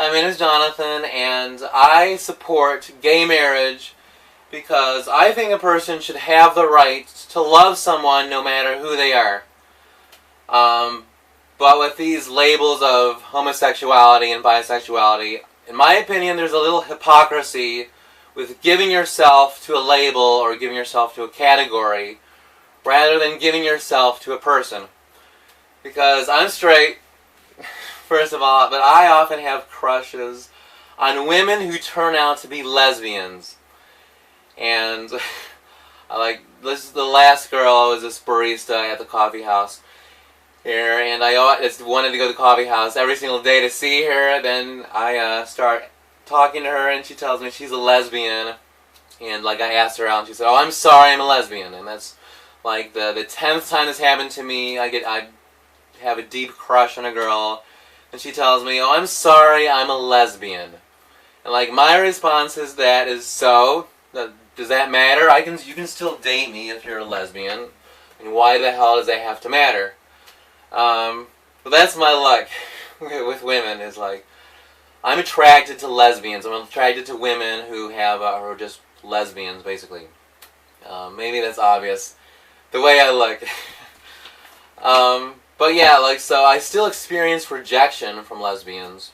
My name is Jonathan, and I support gay marriage because I think a person should have the right to love someone no matter who they are. But with these labels of homosexuality and bisexuality, in my opinion, there's a little hypocrisy with giving yourself to a label or giving yourself to a category rather than giving yourself to a person. Because I'm straight, first of all, but I often have crushes on women who turn out to be lesbians. And this is the last girl. I was this barista at the coffee house here, and I just wanted to go to the coffee house every single day to see her. Then I start talking to her, and she tells me she's a lesbian. And I asked her out, and she said, "Oh, I'm sorry, I'm a lesbian." And that's the 10th time this happened to me. I have a deep crush on a girl, and she tells me, "Oh, I'm sorry, I'm a lesbian." And my response is so. Does that matter? You can still date me if you're a lesbian. And why the hell does that have to matter? But that's my luck with women. Is I'm attracted to lesbians. I'm attracted to women who are just lesbians, basically. Maybe that's obvious. The way I look. But yeah, so I still experience rejection from lesbians.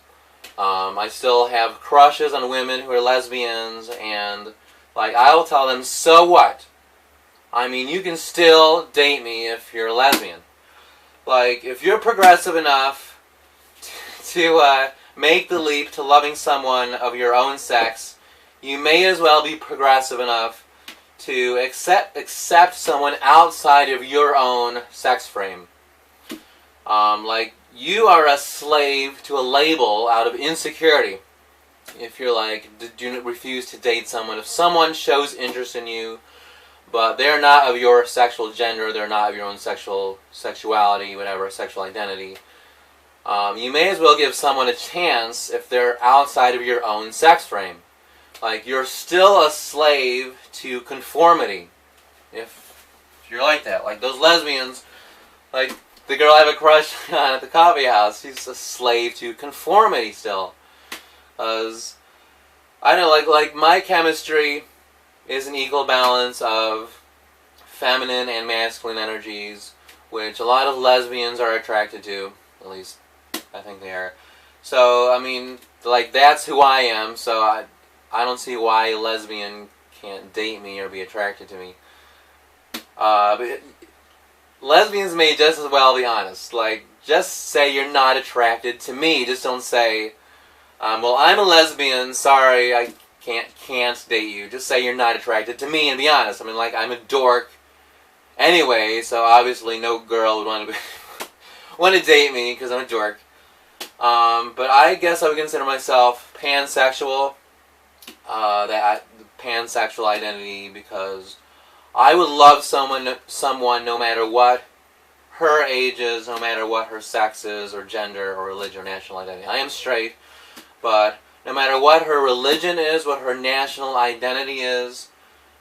I still have crushes on women who are lesbians, and I will tell them, so what? I mean, you can still date me if you're a lesbian. If you're progressive enough to make the leap to loving someone of your own sex, you may as well be progressive enough to accept someone outside of your own sex frame. You are a slave to a label out of insecurity. If you're do not refuse to date someone, if someone shows interest in you, but they're not of your sexual gender, they're not of your own sexuality, whatever, sexual identity, you may as well give someone a chance if they're outside of your own sex frame. You're still a slave to conformity. If you're like that. Those lesbians, the girl I have a crush on at the coffee house, she's a slave to conformity still. Because, I don't know, my chemistry is an equal balance of feminine and masculine energies, which a lot of lesbians are attracted to. At least, I think they are. So, I mean, that's who I am, so I don't see why a lesbian can't date me or be attracted to me. But lesbians may just as well be honest. Just say you're not attracted to me. Just don't say, well, I'm a lesbian, sorry, I can't date you. Just say you're not attracted to me and be honest. I mean, I'm a dork anyway, so obviously no girl would want to date me because I'm a dork. But I guess I would consider myself pansexual, the pansexual identity, because I would love someone no matter what her age is, no matter what her sex is, or gender, or religion, or national identity. I am straight, but no matter what her religion is, what her national identity is,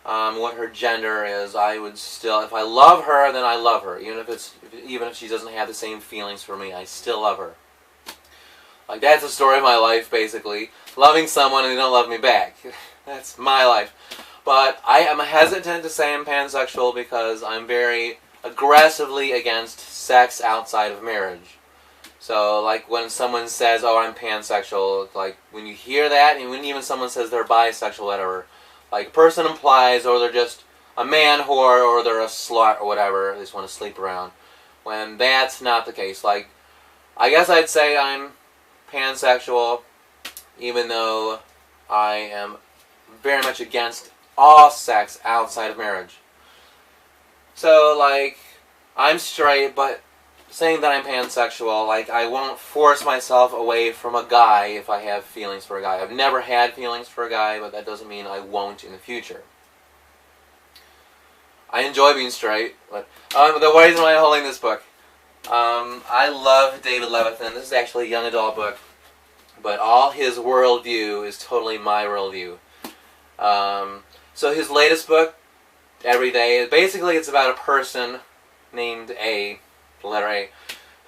what her gender is, I would still, if I love her, then I love her. Even if she doesn't have the same feelings for me, I still love her. That's the story of my life, basically. Loving someone and they don't love me back. That's my life. But I am hesitant to say I'm pansexual because I'm very aggressively against sex outside of marriage. So, when someone says, "Oh, I'm pansexual," when you hear that, and when even someone says they're bisexual, whatever, a person implies, or they're just a man whore, or they're a slut, or whatever, they just want to sleep around. When that's not the case. I guess I'd say I'm pansexual, even though I am very much against all sex outside of marriage. So, I'm straight, but saying that I'm pansexual, I won't force myself away from a guy if I have feelings for a guy. I've never had feelings for a guy, but that doesn't mean I won't in the future. I enjoy being straight, but the reason why I'm holding this book, I love David Levithan. This is actually a young adult book, but all his worldview is totally my worldview. So his latest book, Every Day, basically it's about a person named A, the letter A,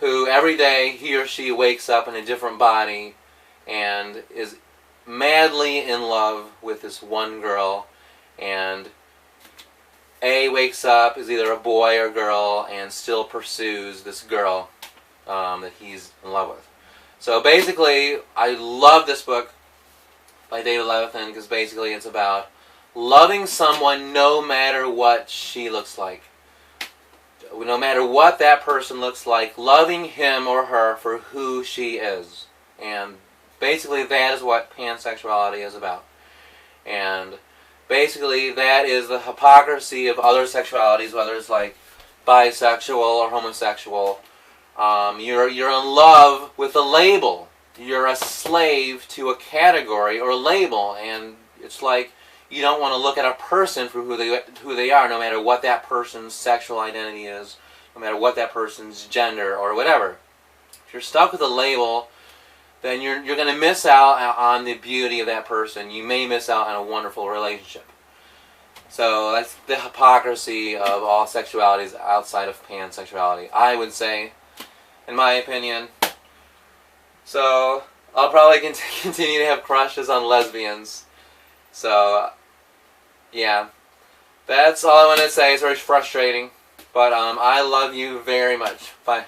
who every day he or she wakes up in a different body and is madly in love with this one girl, and A wakes up, is either a boy or girl, and still pursues this girl that he's in love with. So basically, I love this book by David Levithan because basically it's about loving someone no matter what she looks like. No matter what that person looks like, loving him or her for who she is. And basically that is what pansexuality is about. And basically that is the hypocrisy of other sexualities, whether it's like bisexual or homosexual. You're in love with a label. You're a slave to a category or label, and it's like you don't want to look at a person for who they are, no matter what that person's sexual identity is, no matter what that person's gender or whatever. If you're stuck with a label, then you're going to miss out on the beauty of that person. You may miss out on a wonderful relationship. So that's the hypocrisy of all sexualities outside of pansexuality, I would say, in my opinion. So I'll probably continue to have crushes on lesbians. So yeah, that's all I want to say. It's very frustrating, but I love you very much. Bye.